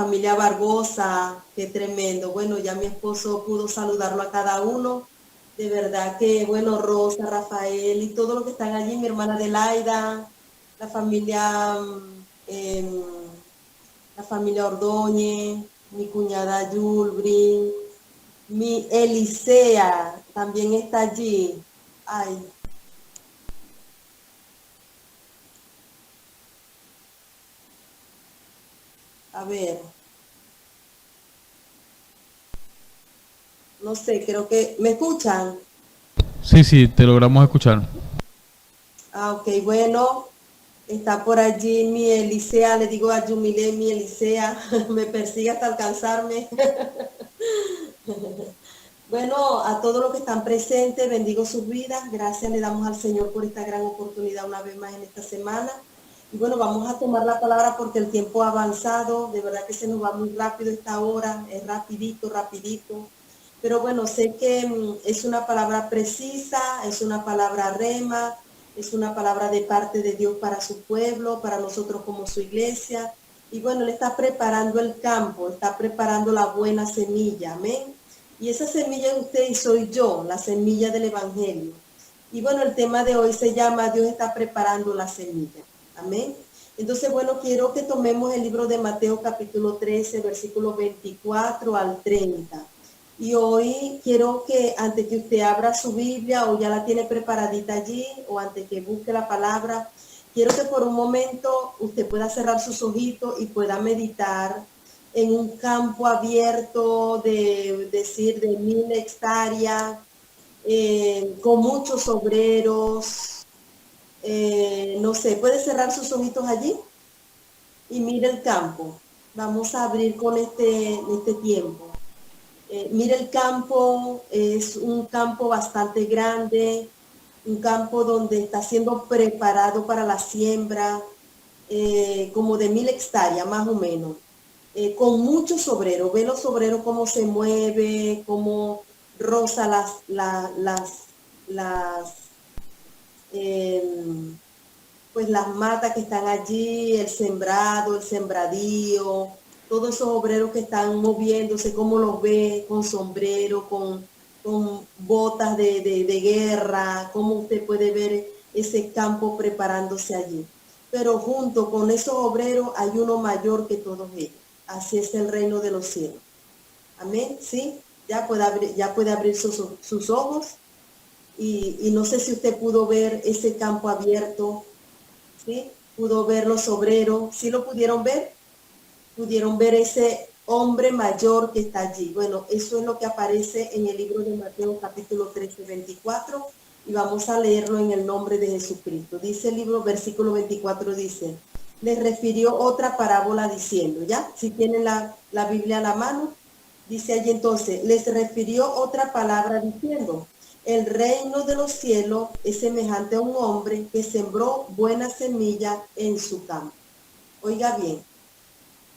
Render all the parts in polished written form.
familia Barbosa, qué tremendo. Bueno, ya mi esposo pudo saludarlo a cada uno. De verdad que, bueno, Rosa, Rafael y todo lo que están allí, mi hermana Adelaida, la familia, la familia Ordóñez, mi cuñada Yulbrin, mi Elisea también está allí. Ay, a ver, no sé, creo que me escuchan. Sí, sí, te logramos escuchar. Ah, ok, bueno, está por allí mi Elisea, le digo a Yumile, mi Elisea, me persigue hasta alcanzarme. Bueno, a todos los que están presentes, bendigo sus vidas. Gracias le damos al Señor por esta gran oportunidad una vez más en esta semana. Y bueno, vamos a tomar la palabra porque el tiempo ha avanzado. De verdad que se nos va muy rápido esta hora. Es rapidito, rapidito. Pero bueno, sé que es una palabra precisa, es una palabra rema, es una palabra de parte de Dios para su pueblo, para nosotros como su iglesia. Y bueno, Él está preparando el campo, está preparando la buena semilla. Amén. Y esa semilla es usted y soy yo, la semilla del Evangelio. Y bueno, el tema de hoy se llama Dios está preparando la semilla. Amén. Entonces, bueno, quiero que tomemos el libro de Mateo capítulo 13, versículo 24 al 30. Y hoy quiero que antes que usted abra su Biblia o ya la tiene preparadita allí o antes que busque la palabra, quiero que por un momento usted pueda cerrar sus ojitos y pueda meditar en un campo abierto de decir de 1000 hectáreas, con muchos obreros, no sé, puede cerrar sus ojitos allí y mire el campo. Vamos a abrir con este tiempo. Mire el campo, es un campo bastante grande, un campo donde está siendo preparado para la siembra, como de 1000 hectáreas más o menos, con muchos obreros. Ve los obreros cómo se mueve, cómo roza las eh, pues las matas que están allí, el sembrado, el sembradío, todos esos obreros que están moviéndose, cómo los ve con sombrero, con botas de guerra, cómo usted puede ver ese campo preparándose allí. Pero junto con esos obreros hay uno mayor que todos ellos. Así es el reino de los cielos. Amén, ¿sí? Ya puede abrir sus ojos y no sé si usted pudo ver ese campo abierto. ¿Sí? Pudo ver los obreros, ¿sí lo pudieron ver? Pudieron ver ese hombre mayor que está allí. Bueno, eso es lo que aparece en el libro de Mateo capítulo 13, 24, y vamos a leerlo en el nombre de Jesucristo. Dice el libro, versículo 24, dice, les refirió otra parábola diciendo, ¿ya? Si tienen la Biblia a la mano, dice allí entonces, les refirió otra palabra diciendo, el reino de los cielos es semejante a un hombre que sembró buena semilla en su campo. Oiga bien,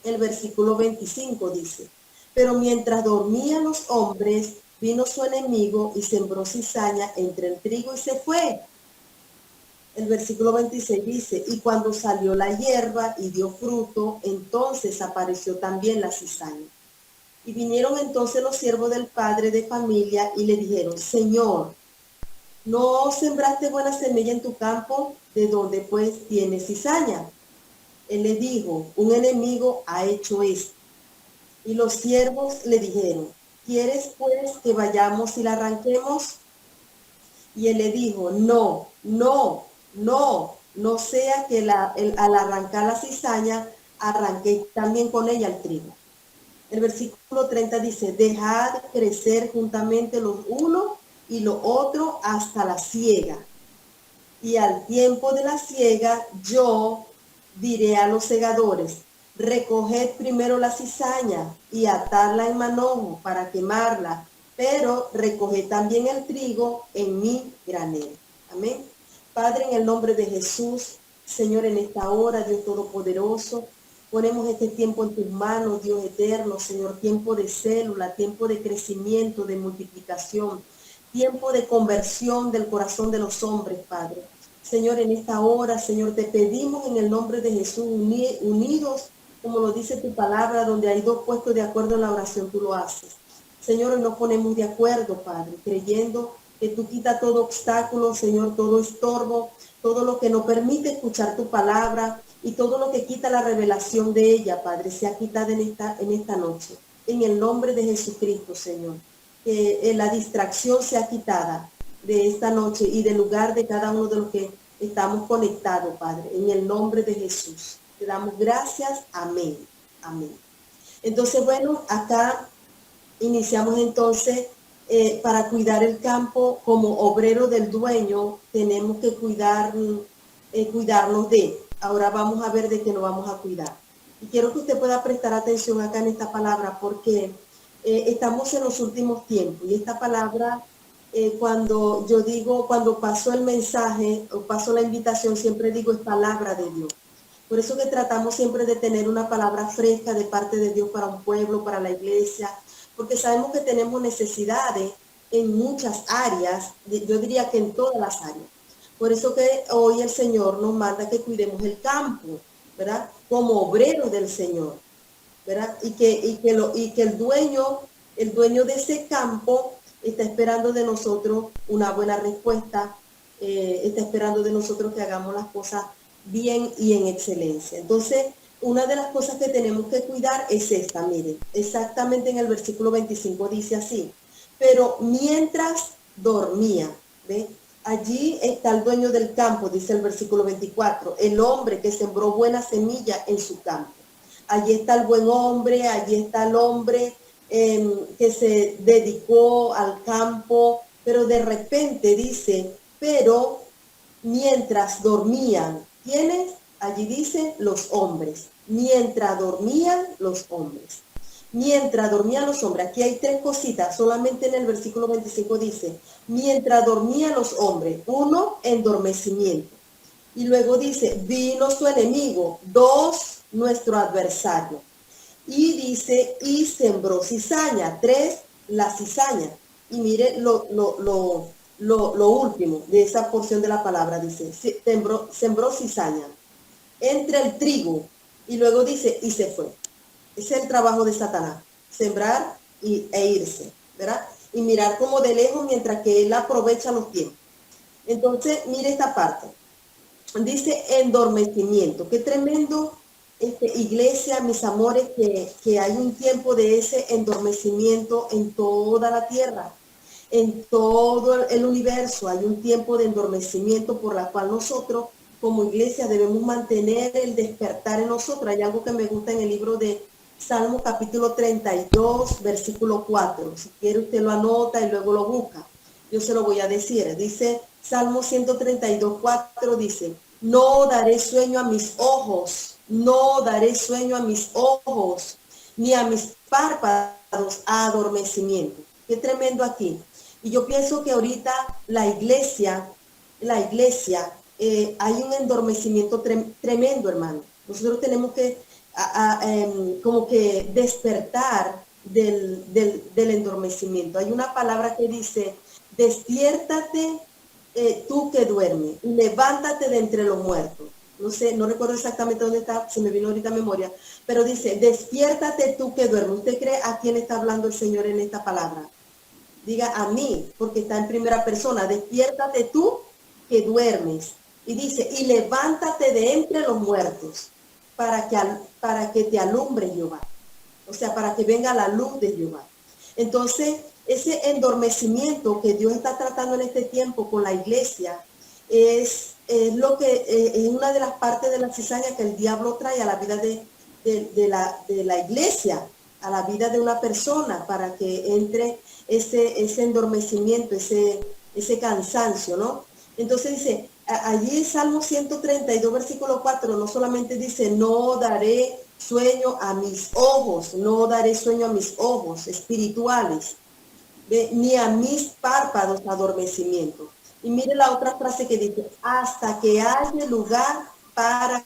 el versículo 25 dice, pero mientras dormían los hombres, vino su enemigo y sembró cizaña entre el trigo y se fue. El versículo 26 dice, y cuando salió la hierba y dio fruto, entonces apareció también la cizaña. Y vinieron entonces los siervos del padre de familia y le dijeron, Señor, ¿no sembraste buena semilla en tu campo? ¿De donde pues tienes cizaña? Él le dijo, un enemigo ha hecho esto. Y los siervos le dijeron, ¿quieres pues que vayamos y la arranquemos? Y él le dijo, no, no, no, no sea que al arrancar la cizaña, arranque también con ella el trigo. El versículo 30 dice, dejad crecer juntamente los unos y los otros hasta la siega. Y al tiempo de la siega, yo diré a los segadores, recoged primero la cizaña y atarla en manojo para quemarla, pero recoged también el trigo en mi granero. Amén. Padre, en el nombre de Jesús, Señor, en esta hora, Dios Todopoderoso, ponemos este tiempo en tus manos, Dios eterno, Señor, tiempo de célula, tiempo de crecimiento, de multiplicación, tiempo de conversión del corazón de los hombres, Padre. Señor, en esta hora, Señor, te pedimos en el nombre de Jesús, unidos como lo dice tu palabra, donde hay dos puestos de acuerdo en la oración, tú lo haces. Señor, hoy nos ponemos de acuerdo, Padre, creyendo que tú quitas todo obstáculo, Señor, todo estorbo, todo lo que no permite escuchar tu palabra y todo lo que quita la revelación de ella, Padre, sea quitada en esta noche. En el nombre de Jesucristo, Señor, que la distracción sea quitada de esta noche y del lugar de cada uno de los que estamos conectados, Padre, en el nombre de Jesús. Te damos gracias. Amén. Amén. Entonces, bueno, acá iniciamos entonces para cuidar el campo como obrero del dueño, tenemos que cuidarnos de. Ahora vamos a ver de qué nos vamos a cuidar. Y quiero que usted pueda prestar atención acá en esta palabra porque estamos en los últimos tiempos y esta palabra, cuando yo digo, cuando pasó el mensaje o pasó la invitación, siempre digo es palabra de Dios. Por eso que tratamos siempre de tener una palabra fresca de parte de Dios para un pueblo, para la iglesia, porque sabemos que tenemos necesidades en muchas áreas, yo diría que en todas las áreas. Por eso que hoy el Señor nos manda que cuidemos el campo, ¿verdad? Como obreros del Señor, ¿verdad? Y que el dueño de ese campo está esperando de nosotros una buena respuesta, está esperando de nosotros que hagamos las cosas bien y en excelencia. Entonces, una de las cosas que tenemos que cuidar es esta, miren, exactamente en el versículo 25 dice así, pero mientras dormía, ¿ve? Allí está el dueño del campo, dice el versículo 24, el hombre que sembró buena semilla en su campo. Allí está el buen hombre, allí está el hombre que se dedicó al campo, pero de repente dice, pero mientras dormían, ¿quiénes? Allí dice los hombres, mientras dormían los hombres. Mientras dormían los hombres, aquí hay tres cositas, solamente en el versículo 25 dice, mientras dormían los hombres, uno, endormecimiento. Y luego dice, vino su enemigo, dos, nuestro adversario. Y dice, y sembró cizaña, tres, la cizaña. Y mire lo último de esa porción de la palabra, dice, sembró cizaña entre el trigo. Y luego dice, y se fue. Ese es el trabajo de Satanás, sembrar e irse, ¿verdad? Y mirar como de lejos mientras que él aprovecha los tiempos. Entonces, mire esta parte. Dice endormecimiento. Qué tremendo, iglesia, mis amores, que hay un tiempo de ese endormecimiento en toda la tierra, en todo el universo. Hay un tiempo de endormecimiento por la cual nosotros como iglesia debemos mantener el despertar en nosotros. Hay algo que me gusta en el libro de Salmo capítulo 32, versículo 4. Si quiere usted lo anota y luego lo busca. Yo se lo voy a decir. Dice Salmo 132, 4, dice, no daré sueño a mis ojos, no daré sueño a mis ojos, ni a mis párpados a adormecimiento. Qué tremendo aquí. Y yo pienso que ahorita la iglesia, hay un endormecimiento tremendo, hermano. Nosotros tenemos que como que despertar del endormecimiento. Hay una palabra que dice, despiértate tú que duermes, levántate de entre los muertos. No sé, no recuerdo exactamente dónde está, se me vino ahorita a memoria, pero dice, despiértate tú que duermes. ¿Usted cree a quién está hablando el Señor en esta palabra? Diga a mí, porque está en primera persona, despiértate tú que duermes. Y dice, y levántate de entre los muertos para que te alumbre Jehová. O sea, para que venga la luz de Jehová. Entonces, ese endormecimiento que Dios está tratando en este tiempo con la iglesia es lo que es una de las partes de la cizaña que el diablo trae a la vida de la iglesia, a la vida de una persona, para que entre ese endormecimiento, ese cansancio, ¿no? Entonces dice, allí en Salmo 132, versículo 4, no solamente dice, no daré sueño a mis ojos, no daré sueño a mis ojos espirituales, ni a mis párpados adormecimiento. Y mire la otra frase que dice, hasta que haya lugar para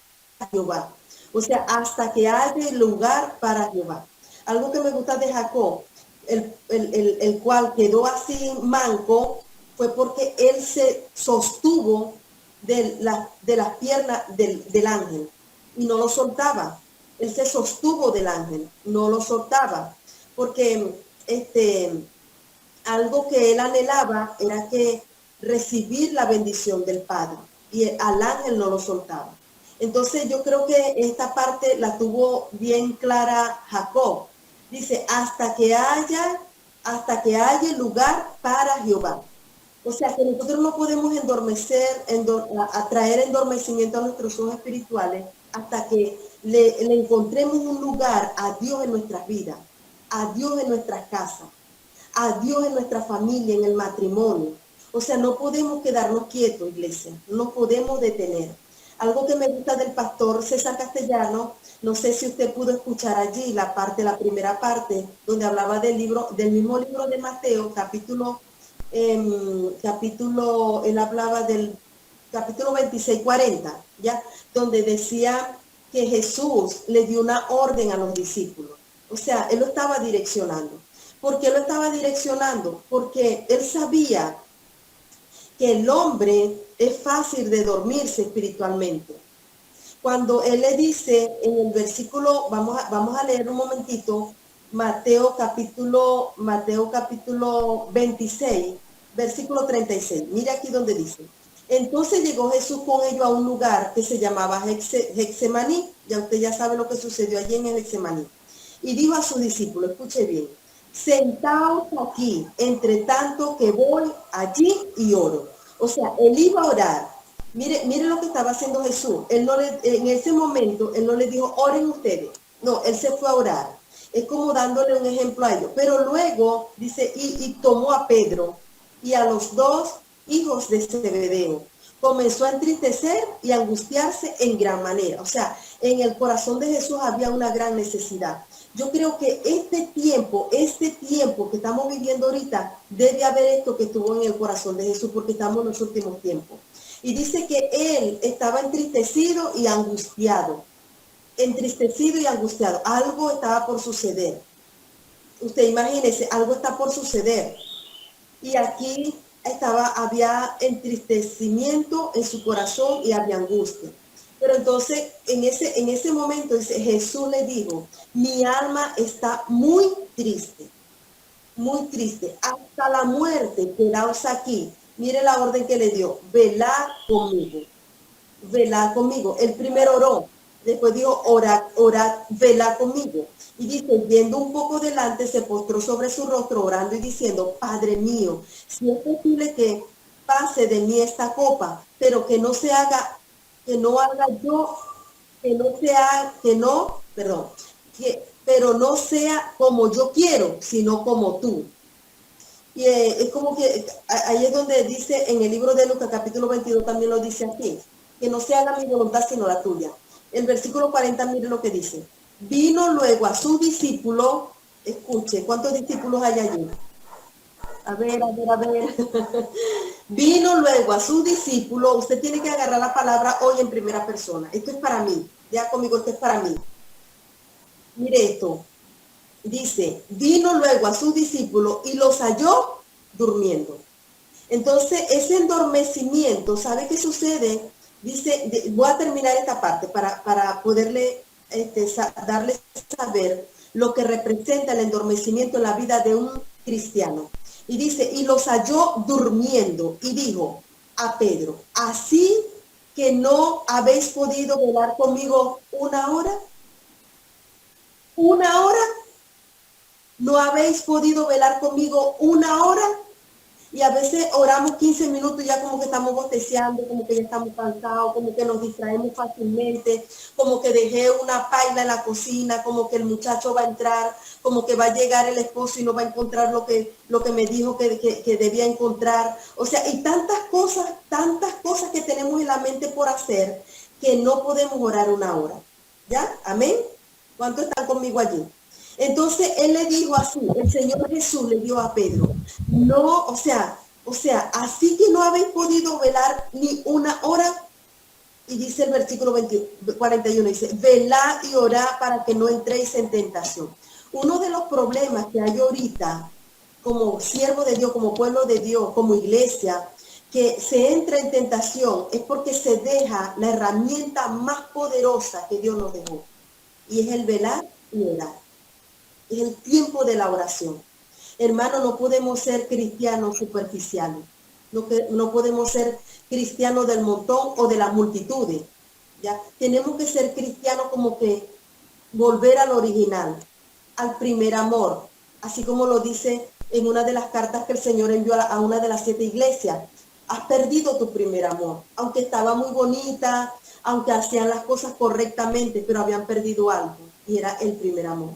Jehová. O sea, hasta que haya lugar para Jehová. Algo que me gusta de Jacob, el cual quedó así manco, fue porque él se sostuvo de las piernas del ángel y no lo soltaba. él se sostuvo del ángel, no lo soltaba, porque algo que él anhelaba era que recibir la bendición del Padre, y al ángel no lo soltaba. Entonces yo creo que esta parte la tuvo bien clara Jacob. Dice, hasta que haya lugar para Jehová. O sea que nosotros no podemos atraer endormecimiento a nuestros ojos espirituales hasta que le encontremos un lugar a Dios en nuestras vidas, a Dios en nuestras casas, a Dios en nuestra familia, en el matrimonio. O sea, no podemos quedarnos quietos, iglesia, no podemos detener. Algo que me gusta del pastor César Castellano, no sé si usted pudo escuchar allí la primera parte, donde hablaba del mismo libro de Mateo, él hablaba del capítulo 26-40, ¿ya? Donde decía que Jesús le dio una orden a los discípulos. O sea, él lo estaba direccionando. ¿Por qué lo estaba direccionando? Porque él sabía que el hombre es fácil de dormirse espiritualmente. Cuando él le dice en el versículo, vamos a leer un momentito, Mateo capítulo 26, versículo 36. Mira aquí donde dice. Entonces llegó Jesús con ellos a un lugar que se llamaba Getsemaní. Ya usted ya sabe lo que sucedió allí en el Getsemaní. Y dijo a sus discípulos, escuche bien, sentaos aquí, entre tanto que voy allí y oro. O sea, él iba a orar. Mire lo que estaba haciendo Jesús. En ese momento, él no le dijo, oren ustedes. No, él se fue a orar. Es como dándole un ejemplo a ellos. Pero luego, dice, y tomó a Pedro y a los dos hijos de Zebedeo. Comenzó a entristecer y a angustiarse en gran manera. O sea, en el corazón de Jesús había una gran necesidad. Yo creo que este tiempo que estamos viviendo ahorita, debe haber esto que estuvo en el corazón de Jesús, porque estamos en los últimos tiempos. Y dice que él estaba entristecido y angustiado. Entristecido y angustiado. Algo estaba por suceder. Usted imagínese, algo está por suceder. Y aquí había entristecimiento en su corazón y había angustia. Pero entonces, en ese momento, dice, Jesús le dijo, mi alma está muy triste, hasta la muerte, quedaos aquí. Mire la orden que le dio, velad conmigo. El primero oró, después dijo, orad, velad conmigo. Y dice, yendo un poco delante, se postró sobre su rostro, orando y diciendo, Padre mío, si es posible que pase de mí esta copa, pero que no sea como yo quiero, sino como tú. Y es como que ahí es donde dice en el libro de Lucas capítulo 22 también lo dice aquí, que no se haga mi voluntad sino la tuya. El versículo 40, mire lo que dice. Vino luego a su discípulo, escuche, ¿cuántos discípulos hay allí? A ver. Vino luego a su discípulo, usted tiene que agarrar la palabra hoy en primera persona. Esto es para mí, ya conmigo, esto es para mí. Mire esto. Dice, vino luego a sus discípulos y los halló durmiendo. Entonces, ese endormecimiento, ¿sabe qué sucede? Dice, voy a terminar esta parte para poderle darle saber lo que representa el endormecimiento en la vida de un cristiano. Y dice, y los halló durmiendo y dijo a Pedro, ¿así que no habéis podido velar conmigo una hora? ¿Una hora? ¿No habéis podido velar conmigo una hora? Y a veces oramos 15 minutos y ya como que estamos bosteciando, como que ya estamos cansados, como que nos distraemos fácilmente, como que dejé una paila en la cocina, como que el muchacho va a entrar, como que va a llegar el esposo y no va a encontrar lo que me dijo que debía encontrar. O sea, y tantas cosas que tenemos en la mente por hacer que no podemos orar una hora. ¿Ya? ¿Amén? ¿Cuántos están conmigo allí? Entonces él le dijo así, el Señor Jesús le dio a Pedro, no, o sea, así que no habéis podido velar ni una hora. Y dice el versículo 41, dice, velad y orad para que no entréis en tentación. Uno de los problemas que hay ahorita, como siervo de Dios, como pueblo de Dios, como iglesia, que se entra en tentación, es porque se deja la herramienta más poderosa que Dios nos dejó. y es el velar y orar. Es el tiempo de la oración. Hermano, no podemos ser cristianos superficiales. No podemos ser cristianos del montón o de las multitudes. ¿Ya? Tenemos que ser cristianos como que volver al original, al primer amor, así como lo dice en una de las cartas que el Señor envió a una de las 7 iglesias. Has perdido tu primer amor, aunque estaba muy bonita, aunque hacían las cosas correctamente, pero habían perdido algo, y era el primer amor.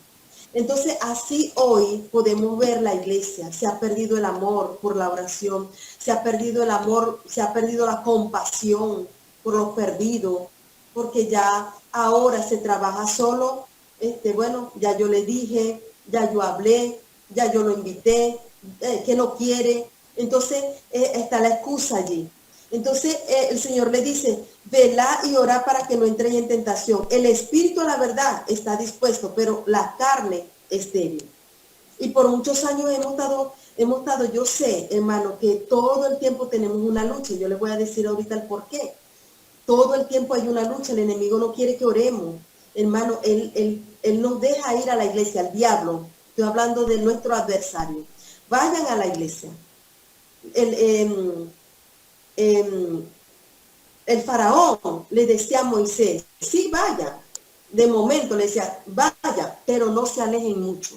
Entonces, así hoy podemos ver la iglesia, se ha perdido el amor por la oración, se ha perdido el amor, se ha perdido la compasión por los perdidos, porque ya ahora se trabaja solo, bueno, ya yo le dije, ya yo hablé, ya yo lo invité, que no quiere, entonces está la excusa allí. Entonces el Señor le dice, velá y orá para que no entren en tentación. El espíritu, la verdad, está dispuesto, pero la carne es débil. Y por muchos años hemos estado, yo sé, hermano, que todo el tiempo tenemos una lucha. Yo les voy a decir ahorita el por qué. Todo el tiempo hay una lucha, el enemigo no quiere que oremos. Hermano, él nos deja ir a la iglesia, al diablo. Estoy hablando de nuestro adversario. Vayan a la iglesia. El faraón le decía a Moisés, sí, vaya. De momento le decía, vaya, pero no se alejen mucho.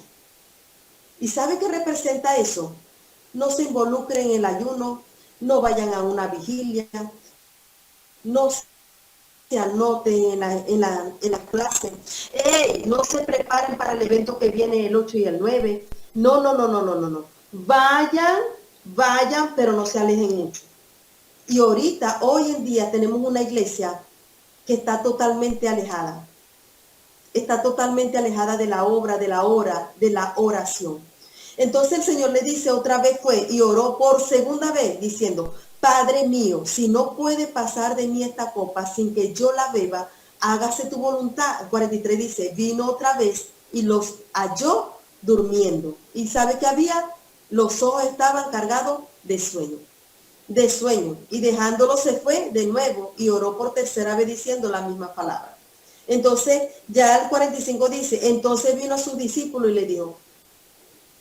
¿Y sabe qué representa eso? No se involucren en el ayuno, no vayan a una vigilia, no se anoten en la clase. No se preparen para el evento que viene el 8 y el 9. No. Vayan, pero no se alejen mucho. Y ahorita, hoy en día, tenemos una iglesia que está totalmente alejada. Está totalmente alejada de la obra, de la hora, de la oración. Entonces el Señor le dice otra vez fue y oró por segunda vez diciendo, Padre mío, si no puede pasar de mí esta copa sin que yo la beba, hágase tu voluntad. 43 dice, vino otra vez y los halló durmiendo. ¿Y sabe qué había? Los ojos estaban cargados de sueño. Y dejándolo se fue de nuevo y oró por tercera vez diciendo la misma palabra. Entonces ya el 45 dice, entonces vino a sus discípulos y le dijo,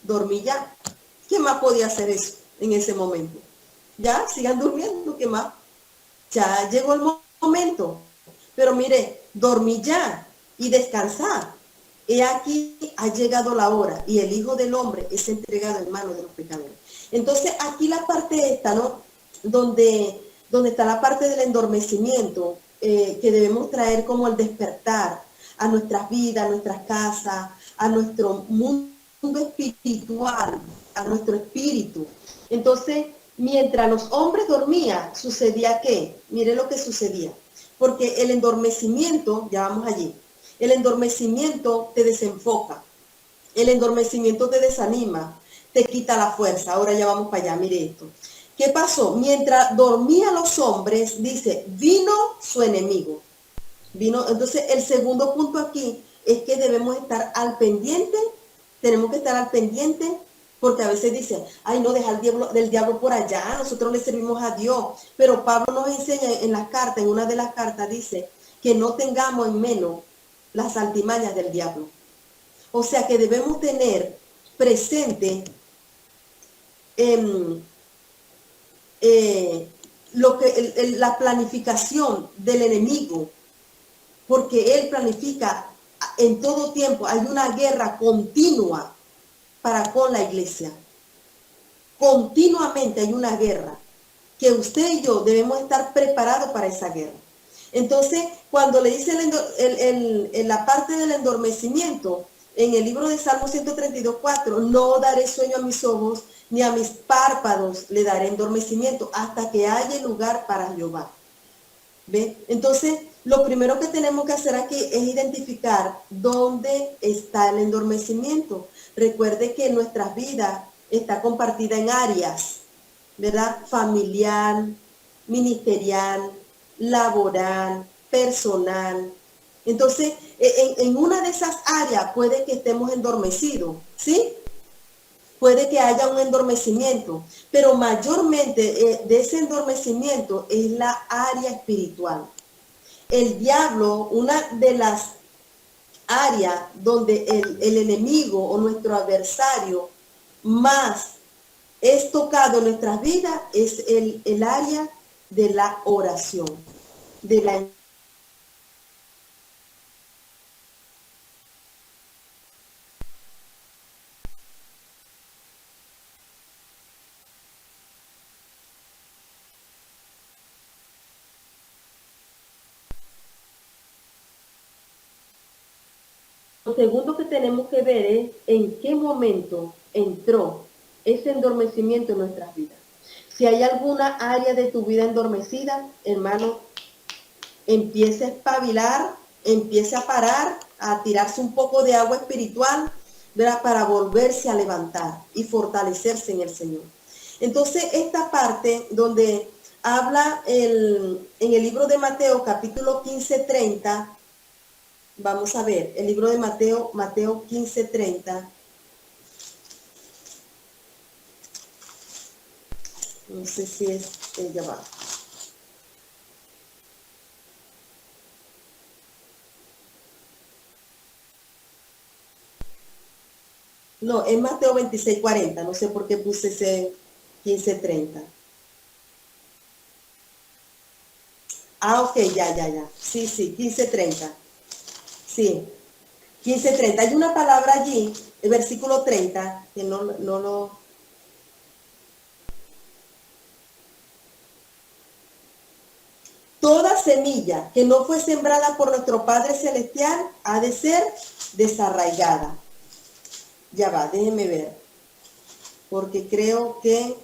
dormí ya. ¿Qué más podía hacer eso en ese momento? Ya, sigan durmiendo, ¿qué más? Ya llegó el momento. Pero mire, dormí ya y descansar. He aquí ha llegado la hora y el Hijo del Hombre es entregado en manos de los pecadores. Entonces aquí la parte esta, ¿no? Donde está la parte del endormecimiento, que debemos traer como el despertar a nuestras vidas, a nuestras casas, a nuestro mundo espiritual, a nuestro espíritu. Entonces, mientras los hombres dormían, sucedía ¿qué? Mire lo que sucedía. Porque el endormecimiento, ya vamos allí, el endormecimiento te desenfoca, el endormecimiento te desanima, te quita la fuerza. Ahora ya vamos para allá, mire esto. ¿Qué pasó? Mientras dormían los hombres, dice, vino su enemigo. Entonces el segundo punto aquí es que debemos estar al pendiente, tenemos que estar al pendiente, porque a veces dicen, ay no, deja del diablo por allá, nosotros le servimos a Dios. Pero Pablo nos enseña en las cartas, en una de las cartas dice, que no tengamos en menos las altimañas del diablo. O sea que debemos tener presente la planificación del enemigo, porque él planifica en todo tiempo. Hay una guerra continua para con la iglesia. Continuamente hay una guerra que usted y yo debemos estar preparados para esa guerra. Entonces, cuando le dice en la parte del endormecimiento, en el libro de Salmo 132:4, no daré sueño a mis ojos, ni a mis párpados le daré endormecimiento, hasta que haya lugar para Jehová. ¿Ve? Entonces, lo primero que tenemos que hacer aquí es identificar dónde está el endormecimiento. Recuerde que nuestra vida está compartida en áreas, ¿verdad? Familiar, ministerial, laboral, personal. Entonces, en una de esas áreas puede que estemos endormecidos, ¿sí? Puede que haya un endormecimiento, pero mayormente de ese endormecimiento es la área espiritual. El diablo, una de las área donde el enemigo o nuestro adversario más es tocado en nuestras vidas es el área de la oración, de la Lo segundo que tenemos que ver es en qué momento entró ese endormecimiento en nuestras vidas. Si hay alguna área de tu vida endormecida, hermano, empiece a espabilar, empiece a parar, a tirarse un poco de agua espiritual, ¿verdad? Para volverse a levantar y fortalecerse en el Señor. Entonces, esta parte donde habla en el libro de Mateo, capítulo 15:30, vamos a ver, el libro de Mateo, Mateo 15:30. No sé si es, ya va. No, es Mateo 26:40, no sé por qué puse ese 15:30. Ah, ok, ya. Sí, 15:30. Sí, 15:30. Hay una palabra allí, el versículo 30, que no lo... Toda semilla que no fue sembrada por nuestro Padre Celestial ha de ser desarraigada. Ya va, déjenme ver, porque creo que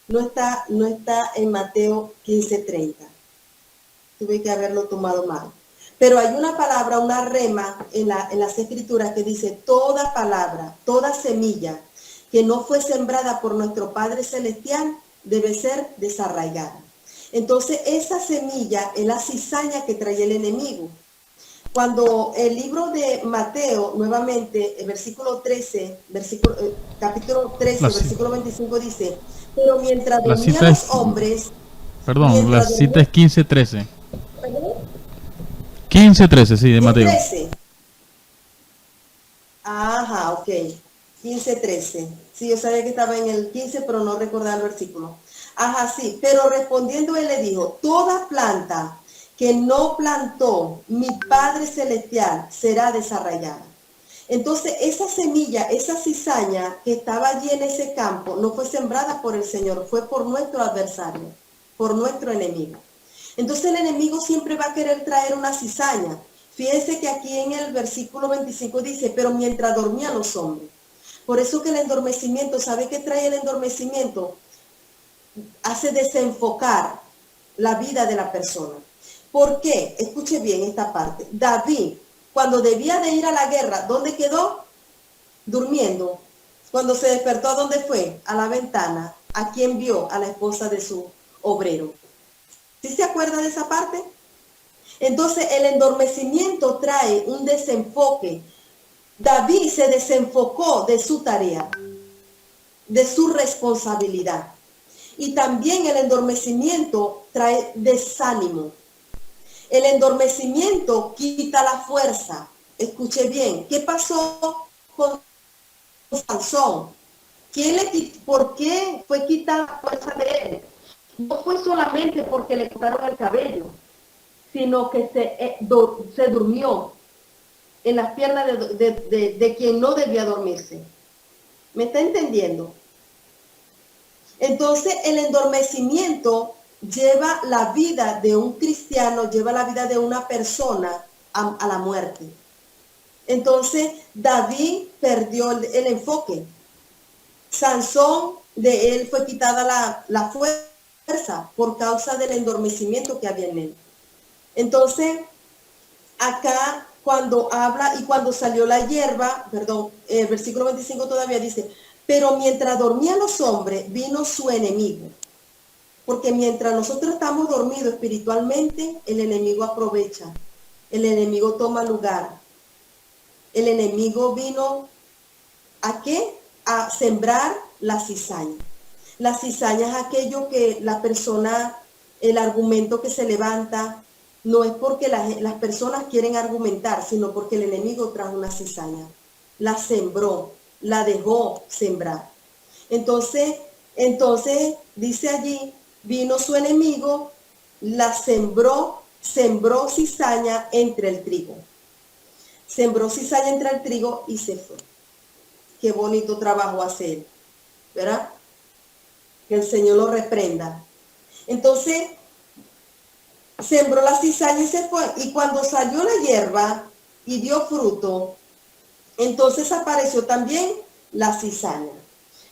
no está en Mateo 15:30. Tuve que haberlo tomado mal. Pero hay una palabra, una rema en las escrituras que dice: toda palabra, toda semilla que no fue sembrada por nuestro Padre Celestial debe ser desarraigada. Entonces, esa semilla es la cizaña que trae el enemigo. Cuando el libro de Mateo, nuevamente, el versículo 13, capítulo 13, La, versículo 25 dice: pero mientras la dormían cita los es, hombres, perdón, la mientras cita es dormían, 15:13. 15:13, sí, de es Mateo. 13. Ajá, ok. 15:13. Sí, yo sabía que estaba en el 15, pero no recordaba el versículo. Ajá, sí. Pero respondiendo él le dijo: toda planta que no plantó mi Padre Celestial será desarraigada. Entonces, esa semilla, esa cizaña que estaba allí en ese campo, no fue sembrada por el Señor, fue por nuestro adversario, por nuestro enemigo. Entonces el enemigo siempre va a querer traer una cizaña. Fíjense que aquí en el versículo 25 dice: pero mientras dormían los hombres. Por eso que el endormecimiento, ¿sabe qué trae el endormecimiento? Hace desenfocar la vida de la persona. ¿Por qué? Escuche bien esta parte. David, cuando debía de ir a la guerra, ¿dónde quedó? Durmiendo. Cuando se despertó, ¿a dónde fue? A la ventana. ¿A quién vio? A la esposa de su obrero. ¿Sí se acuerda de esa parte? Entonces el endormecimiento trae un desenfoque. David se desenfocó de su tarea, de su responsabilidad. Y también el endormecimiento trae desánimo. El endormecimiento quita la fuerza. Escuche bien, ¿qué pasó con Sansón? ¿Por qué fue quitada la fuerza de él? No fue solamente porque le cortaron el cabello, sino que se durmió en las piernas de quien no debía dormirse. ¿Me está entendiendo? Entonces el endormecimiento lleva la vida de un cristiano, lleva la vida de una persona a la muerte. Entonces David perdió el enfoque. Sansón, de él fue quitada la fuerza por causa del endormecimiento que había en él. Entonces, acá cuando habla y cuando salió la hierba, perdón, el versículo 25 todavía dice: pero mientras dormían los hombres, vino su enemigo. Porque mientras nosotros estamos dormidos espiritualmente, el enemigo aprovecha. El enemigo toma lugar. El enemigo vino ¿a qué? A sembrar la cizaña. La cizaña es aquello que la persona el argumento que se levanta no es porque las personas quieren argumentar, sino porque el enemigo trajo una cizaña, la sembró, la dejó sembrar. Entonces dice allí, vino su enemigo, la sembró cizaña entre el trigo. Sembró cizaña entre el trigo y se fue. Qué bonito trabajo hacer, ¿verdad? Que el Señor lo reprenda. Entonces, sembró la cizaña y se fue. Y cuando salió la hierba y dio fruto, entonces apareció también la cizaña.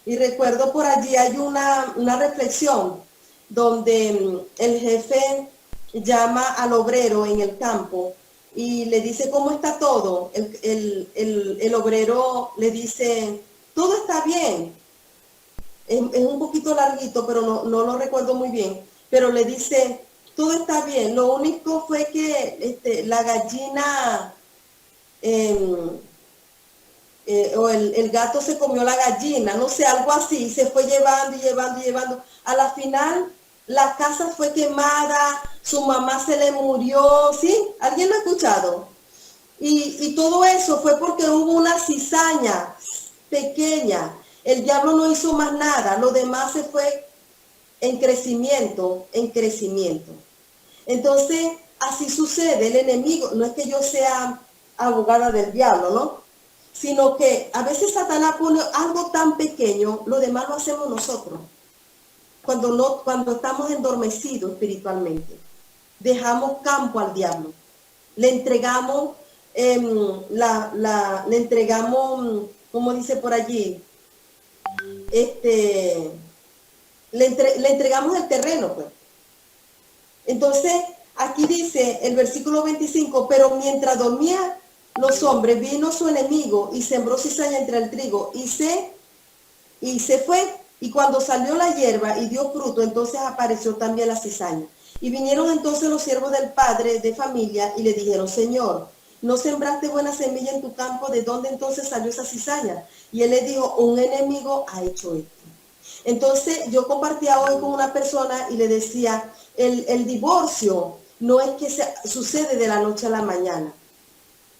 Y recuerdo por allí hay una reflexión donde el jefe llama al obrero en el campo y le dice, ¿cómo está todo? El obrero le dice, todo está bien. Es un poquito larguito, pero no lo recuerdo muy bien. Pero le dice, todo está bien. Lo único fue que la gallina... o el gato se comió la gallina, no sé, algo así, se fue llevando y llevando y llevando. A la final, la casa fue quemada, su mamá se le murió, ¿sí? ¿Alguien lo ha escuchado? Y todo eso fue porque hubo una cizaña pequeña. El diablo no hizo más nada, lo demás se fue en crecimiento, en crecimiento. Entonces, así sucede, el enemigo, no es que yo sea abogada del diablo, ¿no? Sino que a veces Satanás pone algo tan pequeño, lo demás lo hacemos nosotros. Cuando estamos endormecidos espiritualmente, dejamos campo al diablo. Le entregamos, le entregamos, como dice por allí, le entregamos el terreno, pues. Entonces, aquí dice el versículo 25, pero mientras dormía los hombres, vino su enemigo y sembró cizaña entre el trigo y se fue. Y cuando salió la hierba y dio fruto, entonces apareció también la cizaña. Y vinieron entonces los siervos del padre de familia y le dijeron, Señor, ¿no sembraste buena semilla en tu campo? ¿De dónde entonces salió esa cizaña? Y él le dijo, un enemigo ha hecho esto. Entonces yo compartía hoy con una persona y le decía, el divorcio no es que sucede de la noche a la mañana.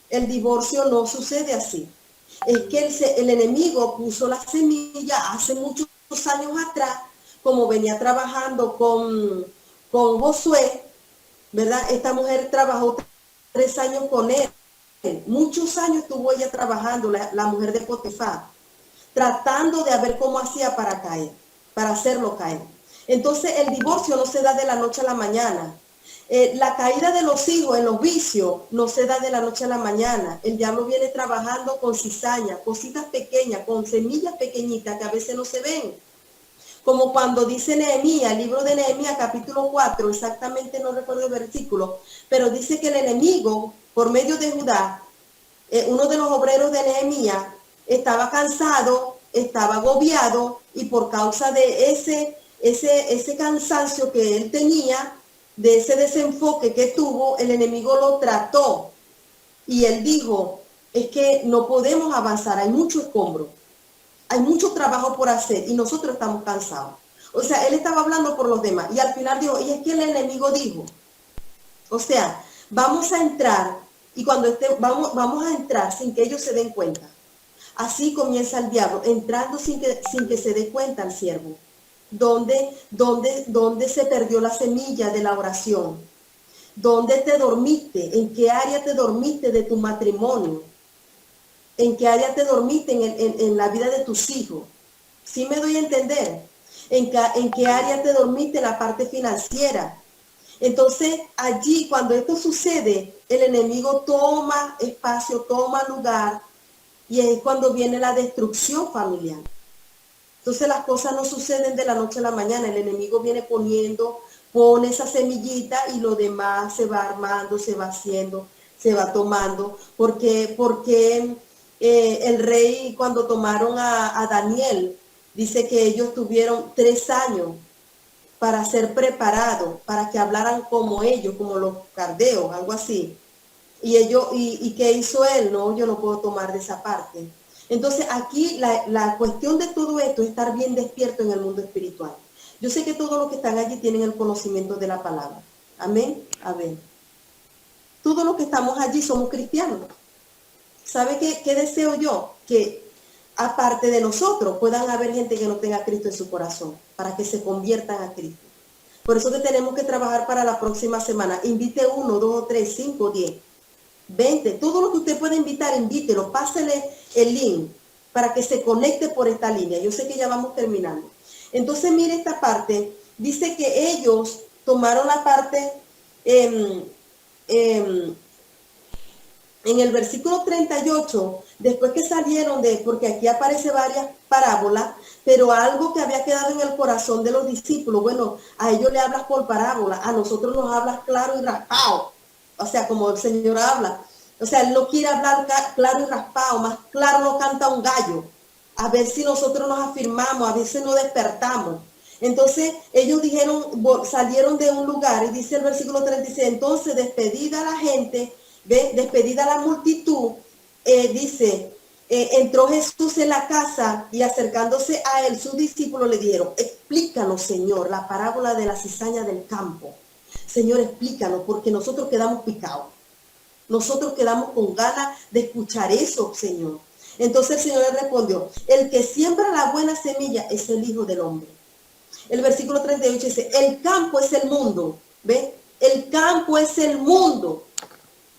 El divorcio no sucede así. Es que el enemigo puso la semilla hace muchos años atrás, como venía trabajando con Josué, ¿verdad? Esta mujer trabajó 3 años con él. Muchos años estuvo ella trabajando, la mujer de Potifar, tratando de ver cómo hacía para caer, para hacerlo caer. Entonces el divorcio no se da de la noche a la mañana. La caída de los hijos en los vicios no se da de la noche a la mañana. El diablo viene trabajando con cizaña, cositas pequeñas, con semillas pequeñitas que a veces no se ven. Como cuando dice Nehemías, el libro de Nehemías capítulo 4, exactamente no recuerdo el versículo, pero dice que el enemigo, por medio de Judá, uno de los obreros de Nehemías, estaba cansado, estaba agobiado y por causa de ese cansancio que él tenía, de ese desenfoque que tuvo, el enemigo lo trató y él dijo, es que no podemos avanzar, hay mucho escombro, hay mucho trabajo por hacer y nosotros estamos cansados. O sea, él estaba hablando por los demás y al final dijo, y es que el enemigo dijo, o sea, vamos a entrar y cuando vamos a entrar sin que ellos se den cuenta. Así comienza el diablo, entrando sin que se dé cuenta el siervo. ¿Dónde se perdió la semilla de la oración? ¿Dónde te dormiste? ¿En qué área te dormiste de tu matrimonio? ¿En qué área te dormiste en la vida de tus hijos? ¿Sí me doy a entender? ¿En qué área te dormiste en la parte financiera? Entonces, allí, cuando esto sucede, el enemigo toma espacio, toma lugar, y es cuando viene la destrucción familiar. Entonces las cosas no suceden de la noche a la mañana, el enemigo viene pone esa semillita y lo demás se va armando, se va haciendo, se va tomando, porque el rey cuando tomaron a Daniel, dice que ellos tuvieron 3 años para ser preparados, para que hablaran como ellos, como los caldeos, algo así. ¿Y qué hizo él? No, yo no puedo tomar de esa parte. Entonces aquí la cuestión de todo esto es estar bien despierto en el mundo espiritual. Yo sé que todos los que están allí tienen el conocimiento de la palabra. Amén. Amén. Todos los que estamos allí somos cristianos. ¿Sabe qué deseo yo? Que aparte de nosotros puedan haber gente que no tenga a Cristo en su corazón, para que se conviertan a Cristo. Por eso que tenemos que trabajar para la próxima semana. Invite 1, 2, 3, 5, 10, 20. Todo lo que usted pueda invitar, invítelo. Pásele el link para que se conecte por esta línea. Yo sé que ya vamos terminando. Entonces, mire esta parte. Dice que ellos tomaron la parte en el versículo 38, después que salieron porque aquí aparece varias parábolas, pero algo que había quedado en el corazón de los discípulos, bueno, a ellos le hablas por parábola, a nosotros nos hablas claro y raspado, o sea, como el Señor habla, o sea, Él no quiere hablar claro y raspado, más claro no canta un gallo, a ver si nosotros nos afirmamos, a ver si nos despertamos. Entonces ellos salieron de un lugar, y dice el versículo 36, entonces despedida la gente, despedida la multitud, dice, entró Jesús en la casa y acercándose a él, sus discípulos le dijeron, explícanos, Señor, la parábola de la cizaña del campo. Señor, explícanos, porque nosotros quedamos picados. Nosotros quedamos con ganas de escuchar eso, Señor. Entonces el Señor le respondió, el que siembra la buena semilla es el Hijo del Hombre. El versículo 38 dice, el campo es el mundo. ¿Ve? El campo es el mundo.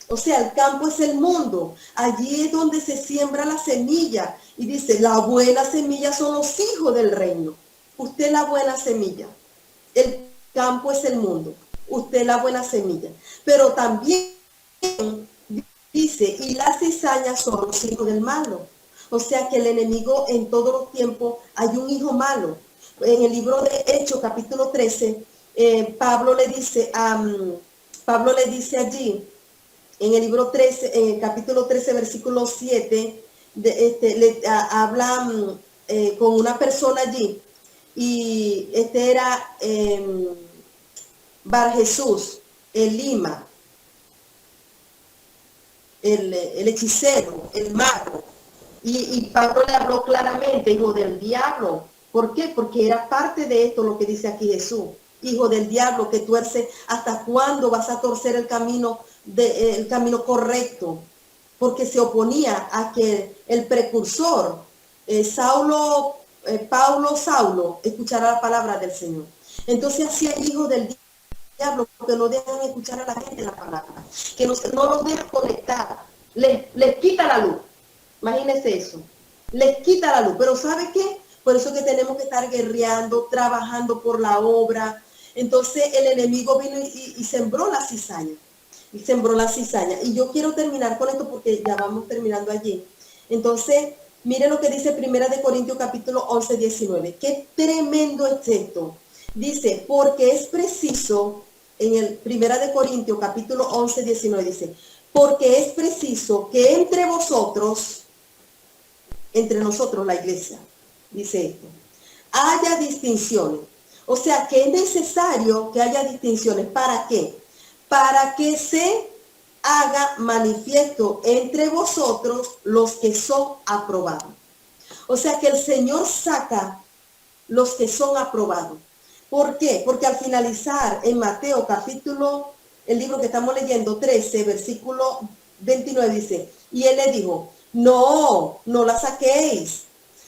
O sea, el campo es el mundo. Allí es donde se siembra la semilla. Y dice, la buena semilla son los hijos del reino. Usted es la buena semilla. El campo es el mundo. Usted es la buena semilla. Pero también dice, y las cizañas son los hijos del malo. O sea que el enemigo en todos los tiempos hay un hijo malo. En el libro de Hechos, capítulo 13, Pablo le dice allí, en el libro 13, en el capítulo 13, versículo 7, habla con una persona allí, y este era Bar Jesús, el Lima, el hechicero, el mago, y Pablo le habló claramente, hijo del diablo. ¿Por qué? Porque era parte de esto lo que dice aquí Jesús. Hijo del diablo, que tuerce, ¿hasta cuándo vas a torcer el camino correcto? Porque se oponía a que el precursor, Saulo, escuchara la palabra del Señor. Entonces hacía hijo del diablo, porque no dejan escuchar a la gente la palabra, que no los dejan conectar, les quita la luz. Imagínense eso, les quita la luz. Pero ¿sabe qué? Por eso que tenemos que estar guerreando, trabajando por la obra. Entonces el enemigo vino y sembró la cizaña. Y sembró la cizaña. Y yo quiero terminar con esto porque ya vamos terminando allí. Entonces, mire lo que dice 1 Corintios capítulo 11, 19. Qué tremendo es esto. Dice, porque es preciso, en el 1 Corintios capítulo 11, 19 dice, porque es preciso que entre nosotros la iglesia, dice esto, haya distinciones. O sea que es necesario que haya distinciones. ¿Para qué? Para que se haga manifiesto entre vosotros los que son aprobados. O sea que el Señor saca los que son aprobados. ¿Por qué? Porque al finalizar en Mateo capítulo, el libro que estamos leyendo, 13, versículo 29 dice, y él le dijo, no la saquéis.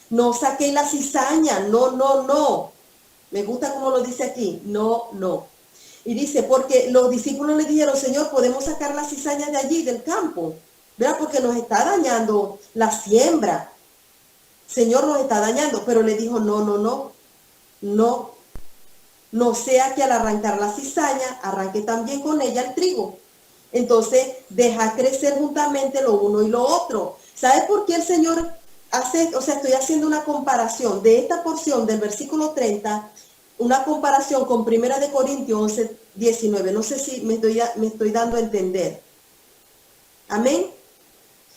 No saquéis la cizaña, no. Me gusta como lo dice aquí, no. Y dice, porque los discípulos le dijeron, Señor, podemos sacar la cizaña de allí, del campo, ¿verdad? Porque nos está dañando la siembra. Señor, nos está dañando. Pero le dijo, no sea que al arrancar la cizaña, arranque también con ella el trigo. Entonces, deja crecer juntamente lo uno y lo otro. ¿Sabes por qué el Señor hace? O sea, estoy haciendo una comparación de esta porción del versículo 30, una comparación con 1 Corintios 11, 19. No sé si me estoy dando a entender. Amén.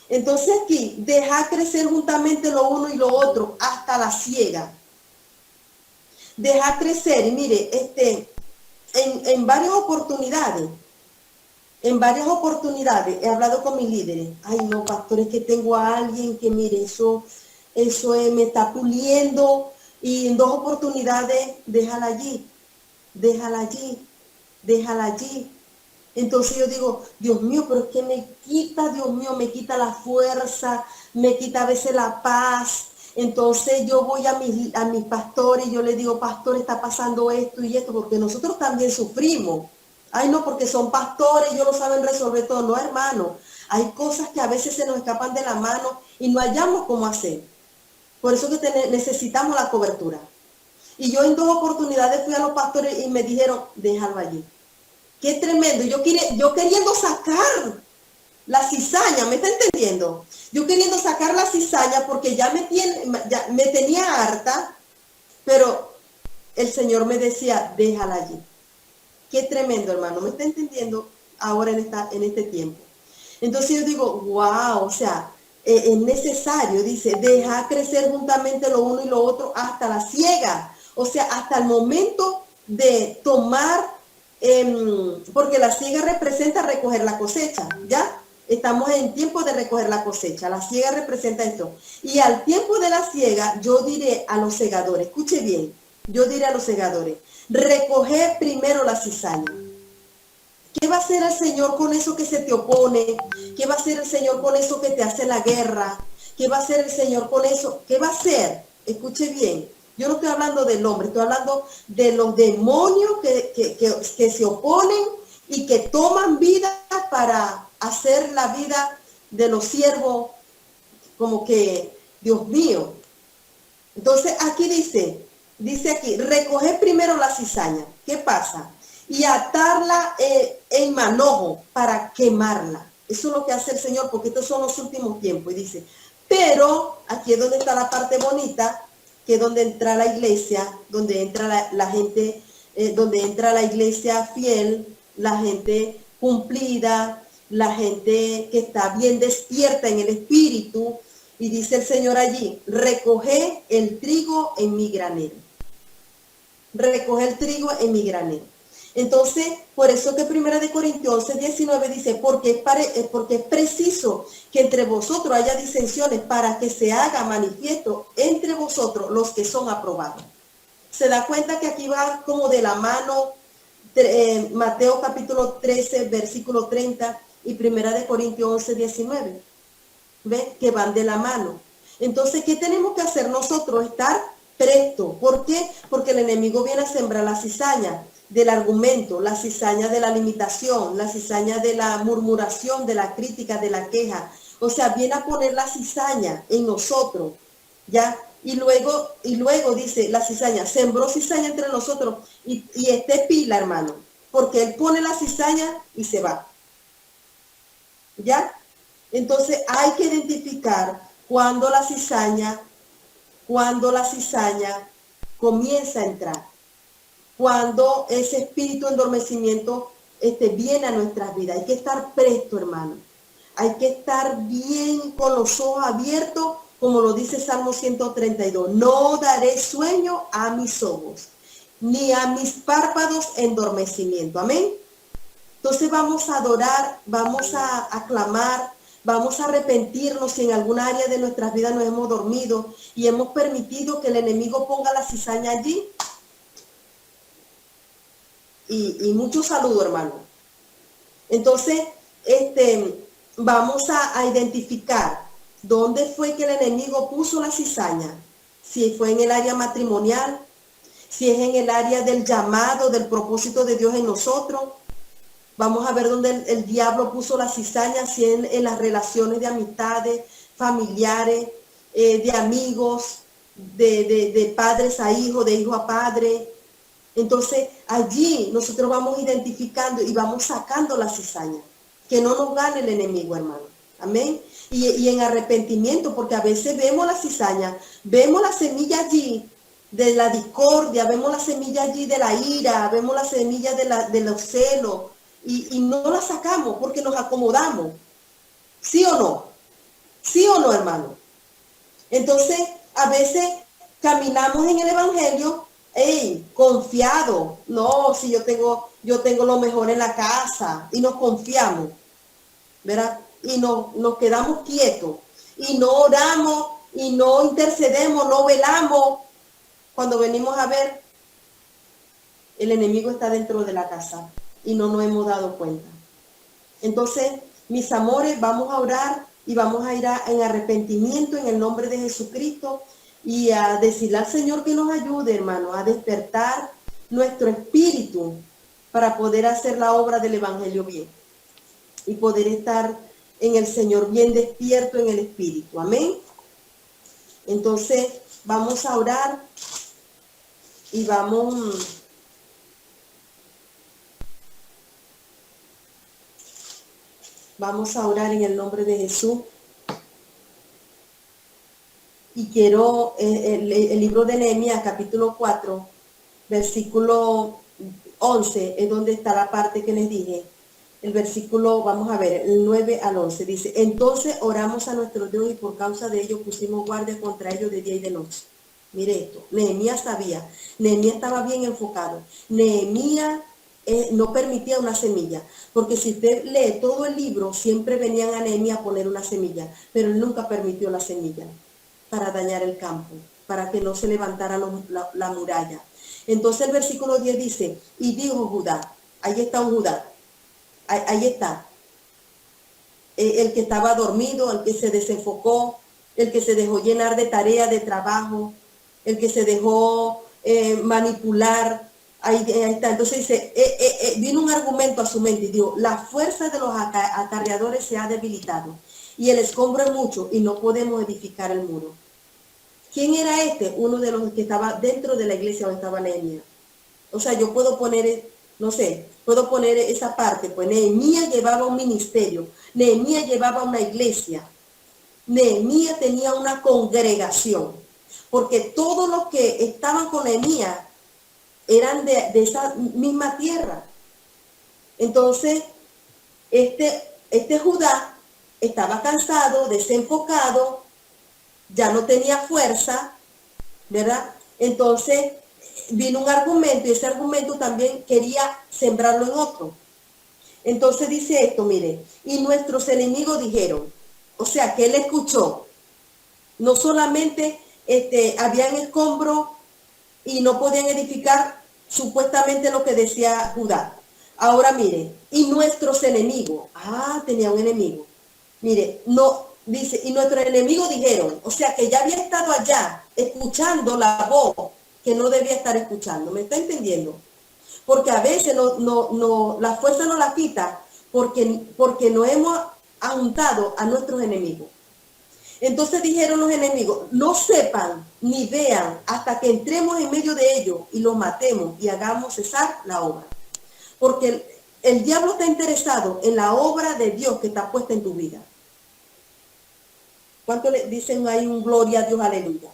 Entonces aquí, deja crecer juntamente lo uno y lo otro hasta la siega. Deja crecer, y mire, en varias oportunidades, he hablado con mis líderes. Ay, no, pastor, es que tengo a alguien que, mire, eso me está puliendo, Y en 2 oportunidades, déjala allí, déjala allí, déjala allí. Entonces yo digo, Dios mío, pero es que me quita, Dios mío, me quita la fuerza, me quita a veces la paz. Entonces yo voy a mis pastores y yo les digo, pastor, está pasando esto y esto, porque nosotros también sufrimos. Ay, no, porque son pastores, ellos lo saben resolver todo. No, hermano, hay cosas que a veces se nos escapan de la mano y no hallamos cómo hacer. Por eso que necesitamos la cobertura. Y yo en 2 oportunidades fui a los pastores y me dijeron, déjalo allí. Qué tremendo. Yo queriendo sacar la cizaña, ¿me está entendiendo? Yo queriendo sacar la cizaña porque ya me tenía harta, pero el Señor me decía, déjala allí. Qué tremendo, hermano. ¿Me está entendiendo ahora en este tiempo? Entonces yo digo, wow, o sea, es necesario, dice, deja crecer juntamente lo uno y lo otro hasta la siega. O sea, hasta el momento de tomar, porque la siega representa recoger la cosecha, ¿ya? Estamos en tiempo de recoger la cosecha. La siega representa esto. Y al tiempo de la siega, yo diré a los segadores, escuche bien, yo diré a los segadores, recoger primero la cizaña. ¿Qué va a hacer el Señor con eso que se te opone? ¿Qué va a hacer el Señor con eso que te hace la guerra? ¿Qué va a hacer el Señor con eso? ¿Qué va a hacer? Escuche bien. Yo no estoy hablando del hombre, estoy hablando de los demonios que se oponen y que toman vida para hacer la vida de los siervos como que, Dios mío. Entonces aquí dice aquí, recoger primero la cizaña. ¿Qué pasa? Y atarla en manojo para quemarla. Eso es lo que hace el Señor, porque estos son los últimos tiempos. Y dice, pero aquí es donde está la parte bonita, que es donde entra la iglesia, donde entra la gente, donde entra la iglesia fiel, la gente cumplida, la gente que está bien despierta en el espíritu. Y dice el Señor allí, recoge el trigo en mi granero. Recoge el trigo en mi granero. Entonces, por eso que 1 Corintios 11:19 dice, porque es preciso que entre vosotros haya disensiones para que se haga manifiesto entre vosotros los que son aprobados. Se da cuenta que aquí va como de la mano Mateo capítulo 13, versículo 30 y 1 Corintios 11:19. ¿Ve? Que van de la mano. Entonces, ¿qué tenemos que hacer nosotros? Estar presto. ¿Por qué? Porque el enemigo viene a sembrar la cizaña del argumento, la cizaña de la limitación, la cizaña de la murmuración, de la crítica, de la queja. O sea, viene a poner la cizaña en nosotros, ¿ya? Y luego dice la cizaña, sembró cizaña entre nosotros y pila, hermano, porque él pone la cizaña y se va, ¿ya? Entonces hay que identificar cuando la cizaña comienza a entrar, cuando ese espíritu de endormecimiento viene a nuestras vidas. Hay que estar presto, hermano. Hay que estar bien con los ojos abiertos, como lo dice Salmo 132. No daré sueño a mis ojos, ni a mis párpados endormecimiento. Amén. Entonces vamos a adorar, vamos a aclamar, vamos a arrepentirnos si en alguna área de nuestras vidas nos hemos dormido y hemos permitido que el enemigo ponga la cizaña allí. Y mucho saludo, hermano. Entonces, vamos a identificar dónde fue que el enemigo puso la cizaña. Si fue en el área matrimonial, si es en el área del llamado, del propósito de Dios en nosotros. Vamos a ver dónde el diablo puso la cizaña, si en las relaciones de amistades, familiares, de amigos, de padres a hijos, de hijo a padre. Entonces allí nosotros vamos identificando y vamos sacando la cizaña. Que no nos gane el enemigo, hermano. Amén. Y en arrepentimiento, porque a veces vemos la cizaña, vemos la semilla allí de la discordia, vemos la semilla allí de la ira, vemos la semilla de los celos. Y no la sacamos porque nos acomodamos. ¿Sí o no? ¿Sí o no, hermano? Entonces, a veces caminamos en el evangelio, confiado. No, si yo tengo lo mejor en la casa. Y nos confiamos, ¿verdad? Y nos quedamos quietos. Y no oramos, y no intercedemos, no velamos. Cuando venimos a ver, el enemigo está dentro de la casa y no nos hemos dado cuenta. Entonces, mis amores, vamos a orar y vamos a ir en arrepentimiento en el nombre de Jesucristo y a decirle al Señor que nos ayude, hermano, a despertar nuestro espíritu para poder hacer la obra del Evangelio bien y poder estar en el Señor bien despierto en el espíritu. Amén. Entonces, vamos a orar y vamos a orar en el nombre de Jesús. Y quiero el libro de Nehemías, capítulo 4, versículo 11, es donde está la parte que les dije. El versículo, vamos a ver, el 9 al 11, dice: entonces oramos a nuestro Dios y por causa de ello pusimos guardia contra ellos de día y de noche. Mire esto, Nehemías sabía, Nehemías estaba bien enfocado, Nehemías no permitía una semilla, porque si usted lee todo el libro, siempre venían a Nehemías a poner una semilla, pero él nunca permitió la semilla para dañar el campo, para que no se levantara la muralla. Entonces el versículo 10 dice: y dijo Judá, ahí está un Judá, ahí está, el que estaba dormido, el que se desenfocó, el que se dejó llenar de tarea, de trabajo, el que se dejó manipular, ahí está. Entonces dice, vino un argumento a su mente y dijo: la fuerza de los acarreadores se ha debilitado y el escombro es mucho y no podemos edificar el muro. ¿Quién era este? Uno de los que estaba dentro de la iglesia donde estaba Nehemías. O sea, yo puedo poner, no sé, puedo poner esa parte. Pues Nehemías llevaba un ministerio, Nehemías llevaba una iglesia, Nehemías tenía una congregación, porque todos los que estaban con Nehemías eran de esa misma tierra. Entonces, este Judá estaba cansado, desenfocado, ya no tenía fuerza, ¿verdad? Entonces vino un argumento y ese argumento también quería sembrarlo en otro. Entonces dice esto, mire, y nuestros enemigos dijeron, o sea, que él escuchó, no solamente habían escombros y no podían edificar supuestamente lo que decía Judá. Ahora mire, y nuestros enemigos, tenía un enemigo, mire, no, dice, y nuestros enemigos dijeron, o sea que ya había estado allá escuchando la voz que no debía estar escuchando. ¿Me está entendiendo? Porque a veces la fuerza no la quita porque no hemos untado a nuestros enemigos. Entonces dijeron los enemigos: no sepan ni vean hasta que entremos en medio de ellos y los matemos y hagamos cesar la obra. Porque el diablo está interesado en la obra de Dios que está puesta en tu vida. ¿Cuánto le dicen ahí un gloria a Dios, aleluya?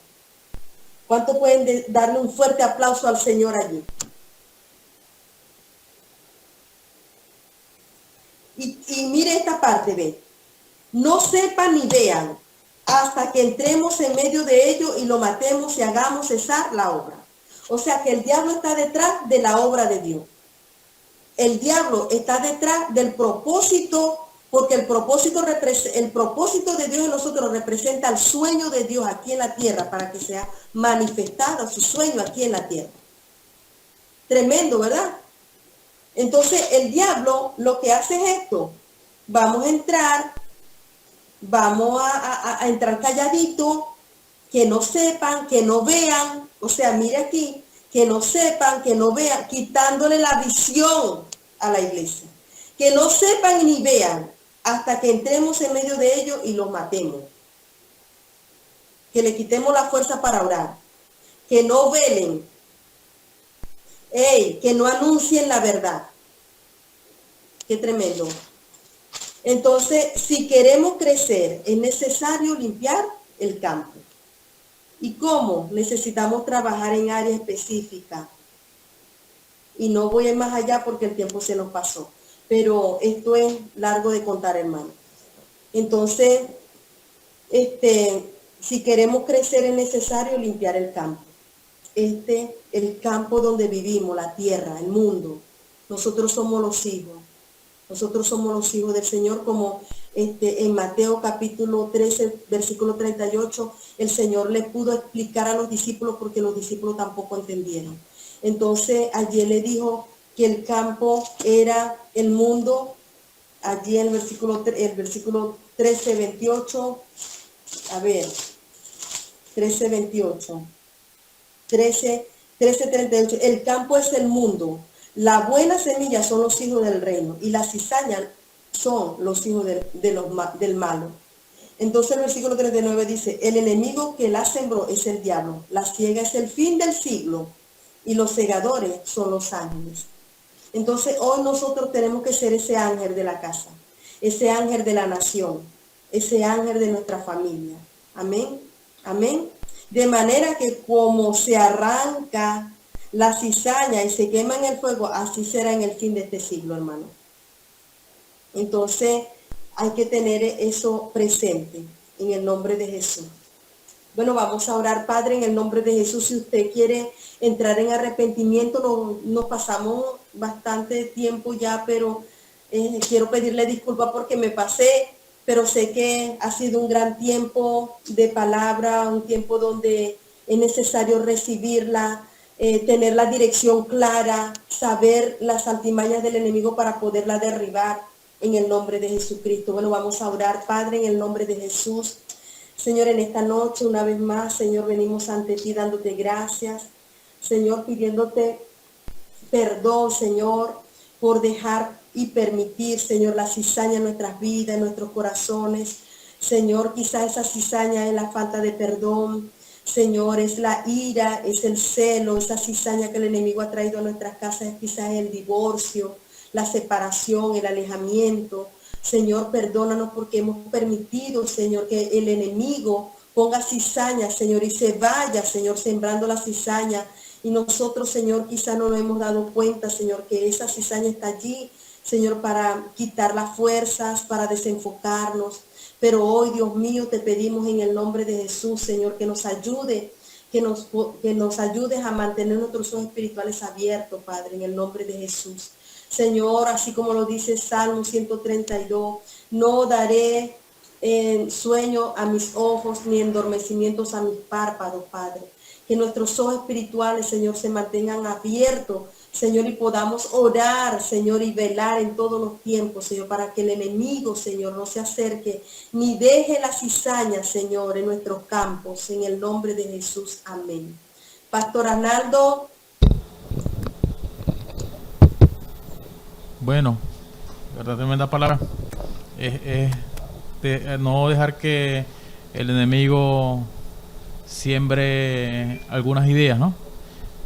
¿Cuánto pueden darle un fuerte aplauso al Señor allí? Y mire esta parte, ve. No sepan ni vean hasta que entremos en medio de ellos y lo matemos y hagamos cesar la obra. O sea que el diablo está detrás de la obra de Dios. El diablo está detrás del propósito, porque el propósito de Dios en nosotros representa el sueño de Dios aquí en la tierra, para que sea manifestado su sueño aquí en la tierra. Tremendo, ¿verdad? Entonces el diablo lo que hace es esto: vamos a entrar, vamos a entrar calladito, que no sepan, que no vean. O sea, mire aquí, que no sepan, que no vean, quitándole la visión a la iglesia. Que no sepan ni vean hasta que entremos en medio de ellos y los matemos. Que le quitemos la fuerza para orar. Que no velen. Que no anuncien la verdad. Qué tremendo. Entonces, si queremos crecer, es necesario limpiar el campo. ¿Y cómo? Necesitamos trabajar en áreas específicas. Y no voy a ir más allá porque el tiempo se nos pasó. Pero esto es largo de contar, hermano. Entonces, si queremos crecer, es necesario limpiar el campo. El campo donde vivimos, la tierra, el mundo. Nosotros somos los hijos. Nosotros somos los hijos del Señor, como en Mateo capítulo 13, versículo 38, el Señor le pudo explicar a los discípulos porque los discípulos tampoco entendieron. Entonces allí le dijo que el campo era el mundo, allí en el versículo 13, 28, a ver, 13, 28, 13, 13, 38, el campo es el mundo, la buena semilla son los hijos del reino y la cizaña son los hijos del malo. Entonces el versículo 39 dice, el enemigo que la sembró es el diablo, la siega es el fin del siglo y los segadores son los ángeles. Entonces hoy nosotros tenemos que ser ese ángel de la casa, ese ángel de la nación, ese ángel de nuestra familia. Amén, amén. De manera que como se arranca la cizaña y se quema en el fuego, así será en el fin de este siglo, hermano. Entonces hay que tener eso presente en el nombre de Jesús. Bueno, vamos a orar, Padre, en el nombre de Jesús. Si usted quiere entrar en arrepentimiento, nos pasamos bastante tiempo ya, pero quiero pedirle disculpas porque me pasé, pero sé que ha sido un gran tiempo de palabra, un tiempo donde es necesario recibirla, tener la dirección clara, saber las altimañas del enemigo para poderla derribar en el nombre de Jesucristo. Bueno, vamos a orar, Padre, en el nombre de Jesús. Señor, en esta noche, una vez más, Señor, venimos ante ti dándote gracias. Señor, pidiéndote perdón, Señor, por dejar y permitir, Señor, la cizaña en nuestras vidas, en nuestros corazones. Señor, quizás esa cizaña es la falta de perdón. Señor, es la ira, es el celo, esa cizaña que el enemigo ha traído a nuestras casas, quizás es el divorcio, la separación, el alejamiento. Señor, perdónanos porque hemos permitido, Señor, que el enemigo ponga cizaña, Señor, y se vaya, Señor, sembrando la cizaña. Y nosotros, Señor, quizás no nos hemos dado cuenta, Señor, que esa cizaña está allí, Señor, para quitar las fuerzas, para desenfocarnos. Pero hoy, Dios mío, te pedimos en el nombre de Jesús, Señor, que nos ayude, que nos ayudes a mantener nuestros ojos espirituales abiertos, Padre, en el nombre de Jesús. Señor, así como lo dice Salmo 132, no daré sueño a mis ojos ni endormecimientos a mis párpados, Padre. Que nuestros ojos espirituales, Señor, se mantengan abiertos, Señor, y podamos orar, Señor, y velar en todos los tiempos, Señor, para que el enemigo, Señor, no se acerque, ni deje la cizaña, Señor, en nuestros campos, en el nombre de Jesús. Amén. Pastor Arnaldo. Bueno, verdad, tremenda palabra. No dejar que el enemigo siembre algunas ideas, ¿no?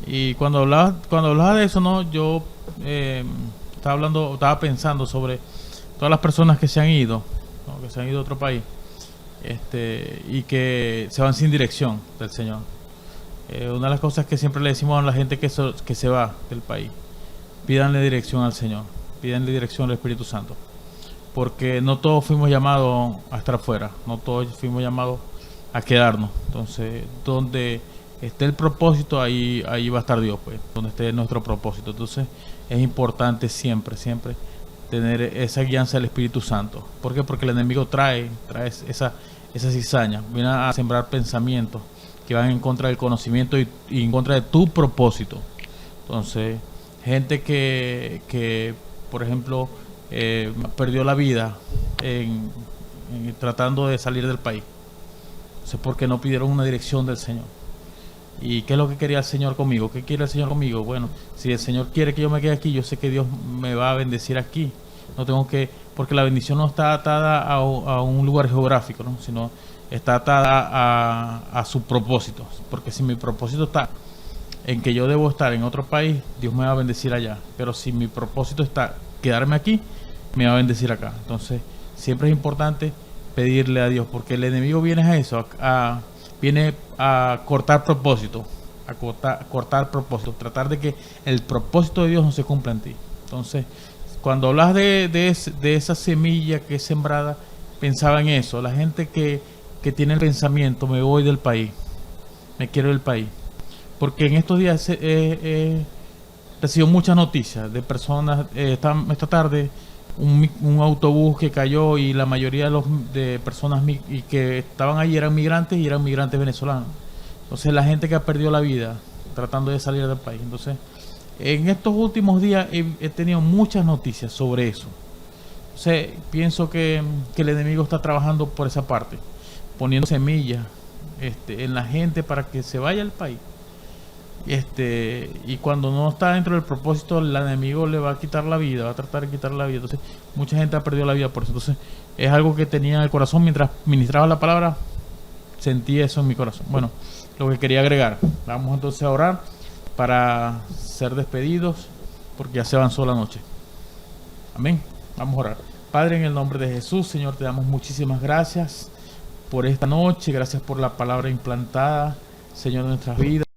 Y cuando hablaba de eso, ¿no? Yo estaba pensando sobre todas las personas que se han ido, ¿no? Que se han ido a otro país, y que se van sin dirección del Señor. Una de las cosas que siempre le decimos a la gente que se va del país: pídanle dirección al Señor, pídanle dirección al Espíritu Santo, porque no todos fuimos llamados a estar afuera, no todos fuimos llamados a quedarnos. Entonces, donde esté el propósito, ahí va a estar Dios, pues, donde esté nuestro propósito. Entonces es importante siempre tener esa guianza del Espíritu Santo. ¿Por qué? Porque el enemigo trae esa cizaña, viene a sembrar pensamientos que van en contra del conocimiento y en contra de tu propósito. Entonces, gente que por ejemplo, perdió la vida en tratando de salir del país. Entonces, porque no pidieron una dirección del Señor. ¿Y qué es lo que quería el Señor conmigo? ¿Qué quiere el Señor conmigo? Bueno, si el Señor quiere que yo me quede aquí, yo sé que Dios me va a bendecir aquí. No tengo que, porque la bendición no está atada a un lugar geográfico, ¿no? Sino está atada a su propósito. Porque si mi propósito está en que yo debo estar en otro país, Dios me va a bendecir allá. Pero si mi propósito está quedarme aquí, me va a bendecir acá. Entonces, siempre es importante pedirle a Dios, porque el enemigo viene a eso, viene a cortar propósito, cortar propósito, tratar de que el propósito de Dios no se cumpla en ti. Entonces, cuando hablas de esa semilla que es sembrada, pensaba en eso, la gente que tiene el pensamiento: me voy del país, me quiero del país. Porque en estos días recibo muchas noticias de personas. Esta tarde un autobús que cayó y la mayoría de personas y que estaban allí eran migrantes venezolanos. Entonces la gente que ha perdido la vida tratando de salir del país. Entonces en estos últimos días he tenido muchas noticias sobre eso. Entonces pienso que el enemigo está trabajando por esa parte, poniendo semillas en la gente para que se vaya al país. Y cuando no está dentro del propósito, el enemigo le va a quitar la vida, va a tratar de quitar la vida. Entonces mucha gente ha perdido la vida por eso. Entonces es algo que tenía en el corazón mientras ministraba la palabra, sentí eso en mi corazón. Bueno, lo que quería agregar, vamos entonces a orar para ser despedidos, porque ya se avanzó la noche. Amén. Vamos a orar. Padre, en el nombre de Jesús, Señor, te damos muchísimas gracias por esta noche, gracias por la palabra implantada, Señor, de nuestras vidas.